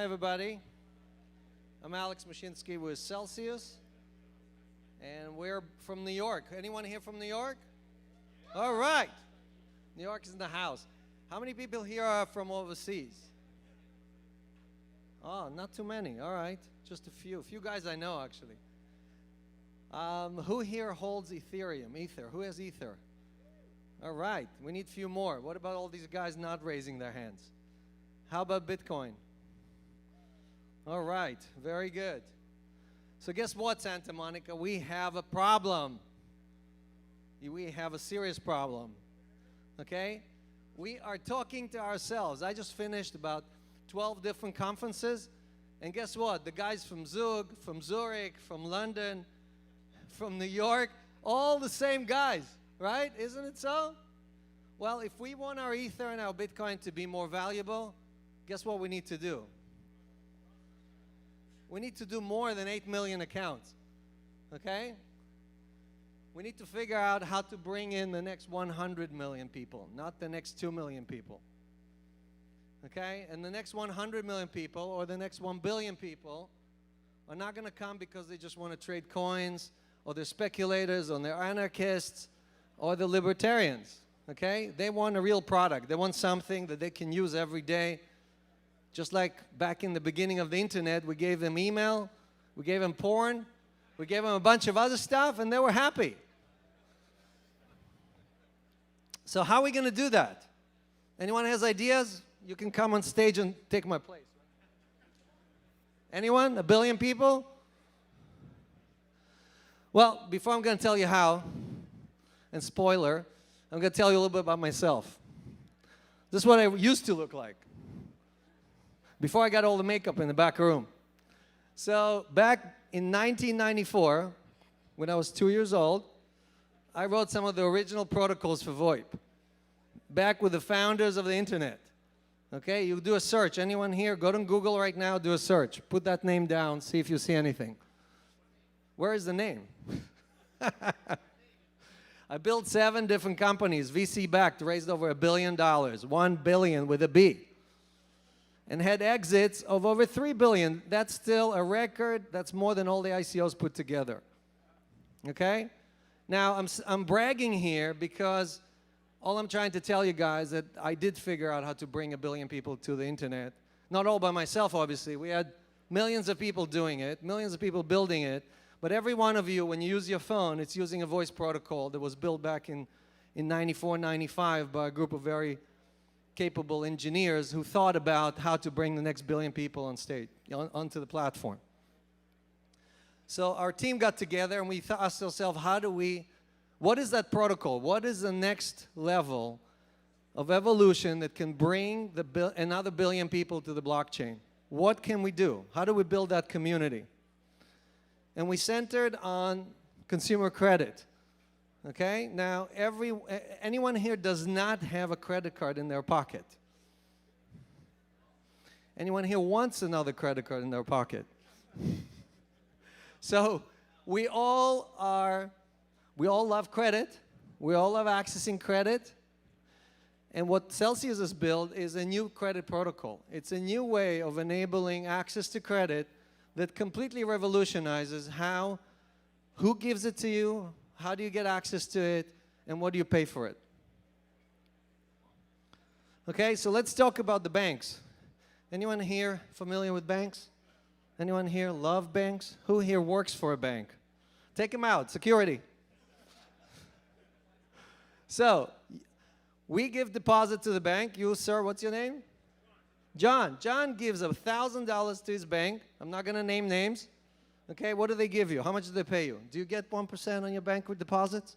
everybody. I'm Alex Mashinsky with Celsius, and we're from New York. Anyone here from New York? All right. New York is in the house. How many people here are from overseas? Oh, not too many. All right. Just a few. A few guys I know, actually. Who here holds Ethereum? Ether. Who has Ether? All right. We need a few more. What about all these guys not raising their hands? How about Bitcoin? All right. Very good. So guess what, Santa Monica? We have a problem. We have a serious problem. Okay? We are talking to ourselves. I just finished about 12 different conferences. And guess what? The guys from Zug, from Zurich, from London, from New York, all the same guys, right? Isn't it so? Well, if we want our Ether and our Bitcoin to be more valuable, guess what we need to do? We need to do more than 8 million accounts, okay? We need to figure out how to bring in the next 100 million people, not the next 2 million people, okay? And the next 100 million people or the next 1 billion people are not going to come because they just want to trade coins, or they're speculators, or they're anarchists, or they're libertarians, okay? They want a real product. They want something that they can use every day. Just like back in the beginning of the internet, we gave them email, we gave them porn, we gave them a bunch of other stuff, and they were happy. So how are we going to do that? Anyone has ideas? You can come on stage and take my place. Anyone? 1 billion people? Well, before I'm going to tell you how, and spoiler, I'm going to tell you a little bit about myself. This is what I used to look like before I got all the makeup in the back room. So back in 1994, when I was 2 years old, I wrote some of the original protocols for VoIP, back with the founders of the internet. Okay, you do a search. Anyone here, go to Google right now, do a search. Put that name down, see if you see anything. Where is the name? I built 7 different companies, VC-backed, raised over $1 billion, 1 billion with a B, and had exits of over 3 billion. That's still a record. That's more than all the ICOs put together. Okay? Now, I'm bragging here because all I'm trying to tell you guys that I did figure out how to bring 1 billion people to the internet. Not all by myself, obviously. We had millions of people doing it, millions of people building it. But every one of you, when you use your phone, it's using a voice protocol that was built back in 94, 95 by a group of very capable engineers who thought about how to bring the next 1 billion people on stage, onto the platform. So our team got together and we asked ourselves, what is that protocol? What is the next level of evolution that can bring another 1 billion people to the blockchain? What can we do? How do we build that community? And we centered on consumer credit. Okay? Now, anyone here does not have a credit card in their pocket? Anyone here wants another credit card in their pocket? So, we all love credit. We all love accessing credit. And what Celsius has built is a new credit protocol. It's a new way of enabling access to credit that completely revolutionizes who gives it to you, how do you get access to it, and what do you pay for it. Okay, so let's talk about the banks. Anyone here familiar with banks? Anyone here love banks? Who here works for a bank? Take them out, security. So, we give deposit to the bank. You, sir, what's your name? John. John gives $1,000 to his bank. I'm not going to name names. Okay, what do they give you? How much do they pay you? Do you get 1% on your bank with deposits?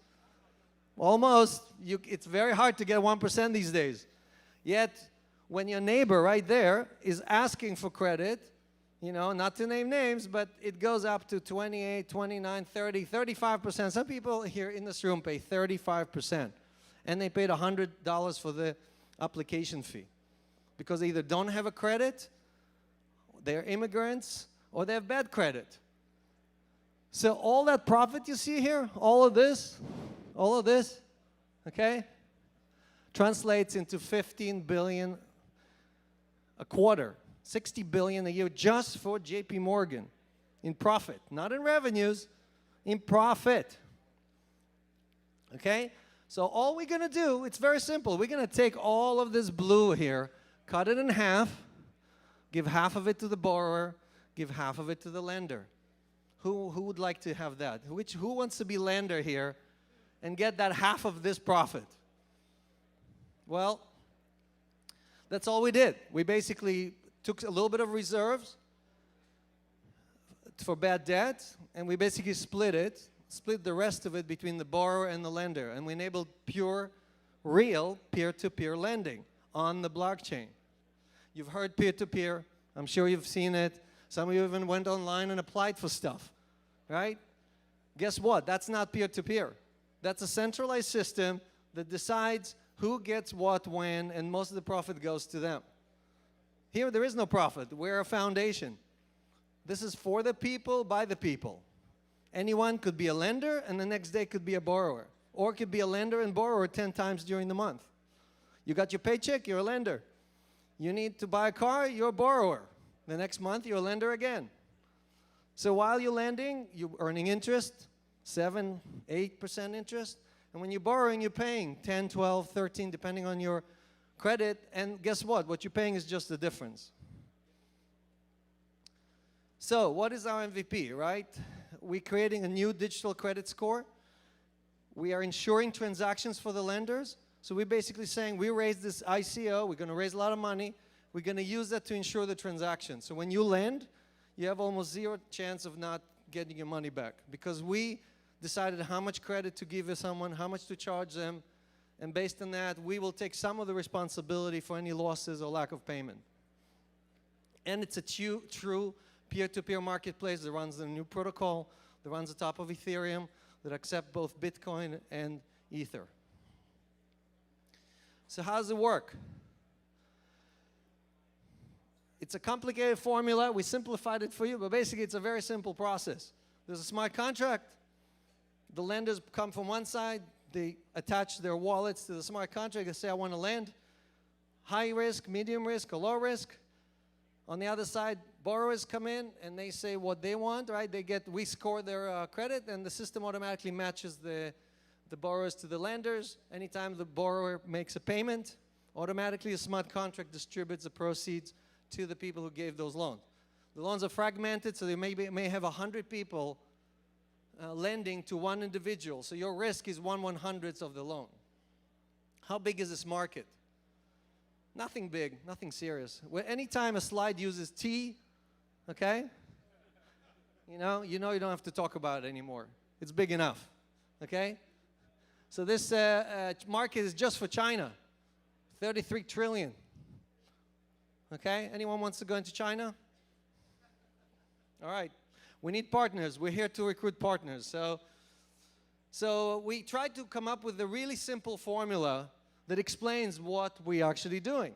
Almost. It's very hard to get 1% these days. Yet, when your neighbor right there is asking for credit, you know, not to name names, but it goes up to 28, 29, 30, 35%. Some people here in this room pay 35%. And they paid $100 for the application fee, because they either don't have a credit, they're immigrants, or they have bad credit. So all that profit you see here, all of this, okay, translates into 15 billion a quarter. 60 billion a year just for JP Morgan in profit, not in revenues, in profit. Okay? So all we're going to do, it's very simple. We're going to take all of this blue here, cut it in half, give half of it to the borrower, give half of it to the lender. Who would like to have that? Who wants to be lender here and get that half of this profit? Well, that's all we did. We basically took a little bit of reserves for bad debt, and we basically split the rest of it between the borrower and the lender, and we enabled pure, real peer-to-peer lending on the blockchain. You've heard peer-to-peer. I'm sure you've seen it. Some of you even went online and applied for stuff, right? Guess what? That's not peer-to-peer. That's a centralized system that decides who gets what when, and most of the profit goes to them. Here, there is no profit. We're a foundation. This is for the people, by the people. Anyone could be a lender, and the next day could be a borrower. Or it could be a lender and borrower 10 times during the month. You got your paycheck, you're a lender. You need to buy a car, you're a borrower. The next month, you're a lender again. So while you're lending, you're earning interest, 7, 8% interest. And when you're borrowing, you're paying 10, 12, 13, depending on your credit. And guess what? What you're paying is just the difference. So what is our MVP, right? We're creating a new digital credit score. We are insuring transactions for the lenders. So we're basically saying we raised this ICO. We're going to raise a lot of money. We're going to use that to insure the transaction. So when you lend, you have almost zero chance of not getting your money back, because we decided how much credit to give to someone, how much to charge them, and based on that, we will take some of the responsibility for any losses or lack of payment. And it's a true peer-to-peer marketplace that runs the new protocol, that runs on top of Ethereum, that accepts both Bitcoin and Ether. So how does it work? It's a complicated formula. We simplified it for you, but basically it's a very simple process. There's a smart contract. The lenders come from one side. They attach their wallets to the smart contract. They say, I want to lend. High risk, medium risk, or low risk. On the other side, borrowers come in and they say what they want, right? We score their credit, and the system automatically matches the borrowers to the lenders. Anytime the borrower makes a payment, automatically a smart contract distributes the proceeds to the people who gave those loans. The loans are fragmented, so they may have 100 people lending to one individual. So your risk is 1/100th of the loan. How big is this market? Nothing big, nothing serious. Anytime a slide uses T, okay, you know you don't have to talk about it anymore. It's big enough, okay? So this market is just for China, 33 trillion. Okay, anyone wants to go into China? All right, we need partners. We're here to recruit partners. So we tried to come up with a really simple formula that explains what we're actually doing.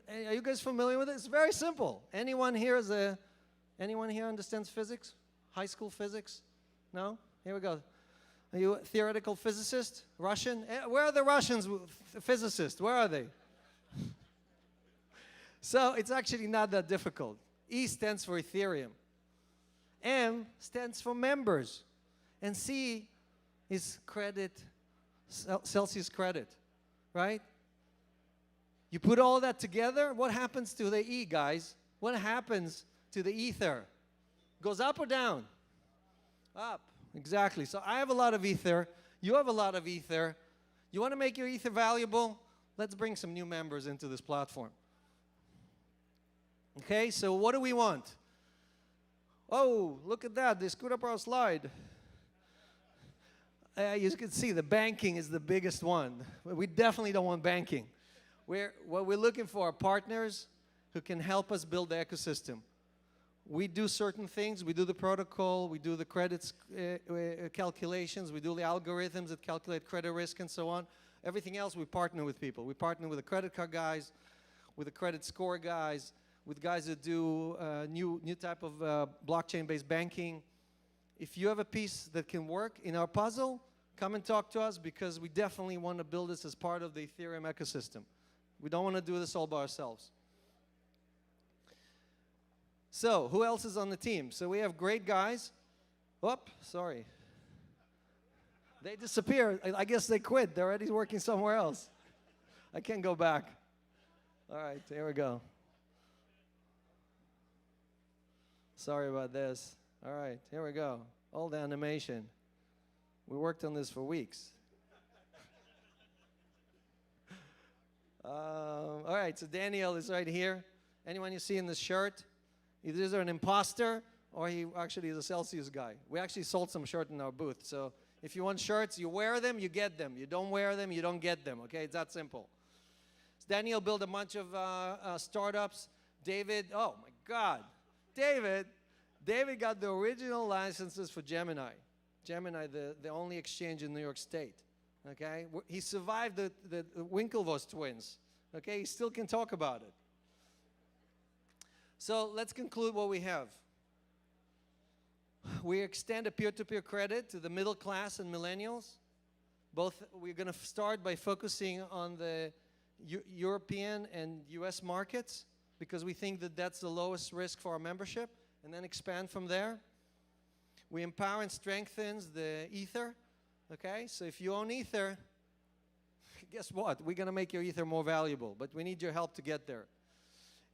Are you guys familiar with it? It's very simple. Anyone here understands physics? High school physics? No? Here we go. Are you a theoretical physicist? Russian? Where are the Russians physicists? Where are they? So it's actually not that difficult. E stands for Ethereum. M stands for members. And C is credit, Celsius credit, right? You put all that together, what happens to the E, guys? What happens to the Ether? Goes up or down? Up, exactly. So I have a lot of Ether. You have a lot of Ether. You want to make your Ether valuable? Let's bring some new members into this platform. Okay, so what do we want? Oh, look at that. They screwed up our slide. You can see the banking is the biggest one. We definitely don't want banking. What we're looking for are partners who can help us build the ecosystem. We do certain things. We do the protocol. We do the credits calculations. We do the algorithms that calculate credit risk and so on. Everything else, we partner with people. We partner with the credit card guys, with the credit score guys, with guys that do new type of blockchain-based banking. If you have a piece that can work in our puzzle, come and talk to us, because we definitely want to build this as part of the Ethereum ecosystem. We don't want to do this all by ourselves. So, who else is on the team? So we have great guys. Whoop, sorry. They disappeared. I guess they quit. They're already working somewhere else. I can't go back. All right, here we go. Sorry about this. All right, here we go. Old animation. We worked on this for weeks. All right, so Daniel is right here. Anyone you see in this shirt, either an imposter or he actually is a Celsius guy. We actually sold some shirts in our booth. So if you want shirts, you wear them, you get them. You don't wear them, you don't get them. Okay, it's that simple. So Daniel built a bunch of startups. David, oh my God, David got the original licenses for Gemini. Gemini, the only exchange in New York State. Okay, he survived the Winklevoss twins. Okay, he still can talk about it. So let's conclude what we have. We extend a peer-to-peer credit to the middle class and millennials. We're going to start by focusing on the European and US markets because we think that that's the lowest risk for our membership, and then expand from there. We empower and strengthen the Ether. Okay, so if you own Ether, guess what? We're going to make your Ether more valuable, but we need your help to get there.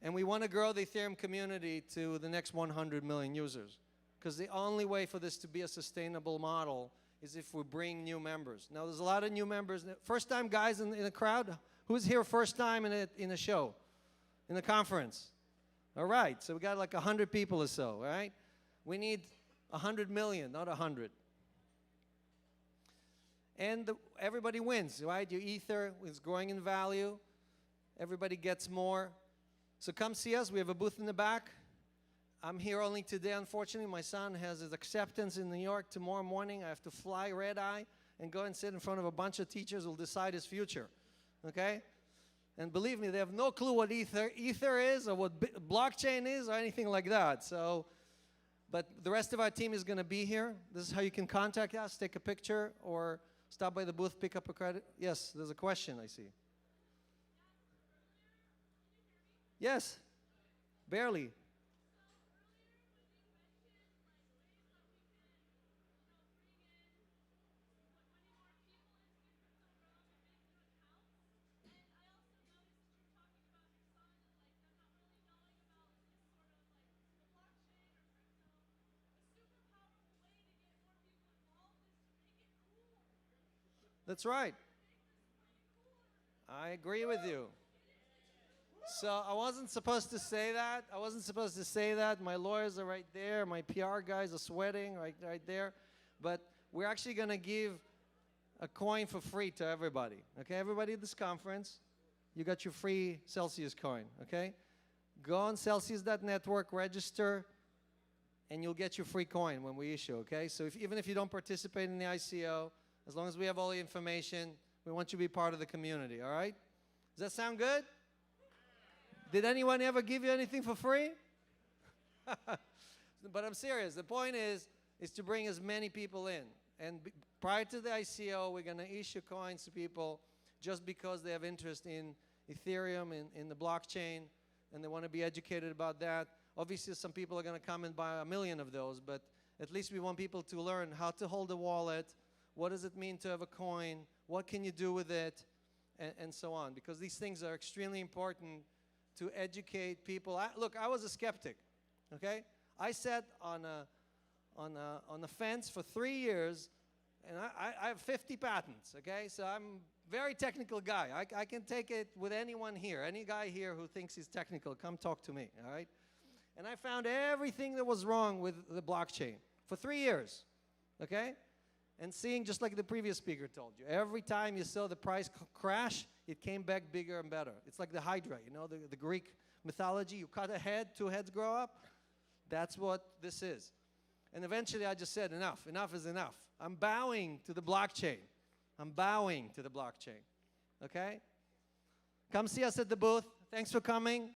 And we want to grow the Ethereum community to the next 100 million users, because the only way for this to be a sustainable model is if we bring new members. Now, there's a lot of new members. First-time guys in the crowd? Who's here first time in a show, in a conference? All right, so we got like 100 people or so, right? We need 100 million, not 100. And everybody wins, right? Your Ether is growing in value. Everybody gets more. So come see us. We have a booth in the back. I'm here only today, unfortunately. My son has his acceptance in New York tomorrow morning. I have to fly red-eye and go and sit in front of a bunch of teachers who will decide his future, okay? And believe me, they have no clue what Ether is or what blockchain is or anything like that. So, but the rest of our team is going to be here. This is how you can contact us, take a picture, or stop by the booth, pick up a credit. Yes, there's a question, I see. Yes, barely. That's right. I agree with you. So I wasn't supposed to say that. I wasn't supposed to say that. My lawyers are right there. My PR guys are sweating right there. But we're actually going to give a coin for free to everybody. Okay, everybody at this conference, you got your free Celsius coin. Okay, go on Celsius.network, register, and you'll get your free coin when we issue. Okay, so even if you don't participate in the ICO, as long as we have all the information, we want you to be part of the community. All right? Does that sound good? Did anyone ever give you anything for free? But I'm serious. The point is to bring as many people in. And prior to the ICO, we're going to issue coins to people just because they have interest in Ethereum, in the blockchain, and they want to be educated about that. Obviously, some people are going to come and buy 1 million of those, but at least we want people to learn how to hold a wallet, what does it mean to have a coin, what can you do with it, and so on. Because these things are extremely important to educate people. Look, I was a skeptic, okay? I sat on the fence for 3 years, and I have 50 patents, okay? So I'm a very technical guy. I can take it with anyone here. Any guy here who thinks he's technical, come talk to me, all right? And I found everything that was wrong with the blockchain for 3 years, okay? And seeing, just like the previous speaker told you, every time you saw the price crash, it came back bigger and better. It's like the Hydra, you know, the Greek mythology. You cut a head, 2 heads grow up. That's what this is. And eventually I just said, enough. Enough is enough. I'm bowing to the blockchain. I'm bowing to the blockchain. Okay? Come see us at the booth. Thanks for coming.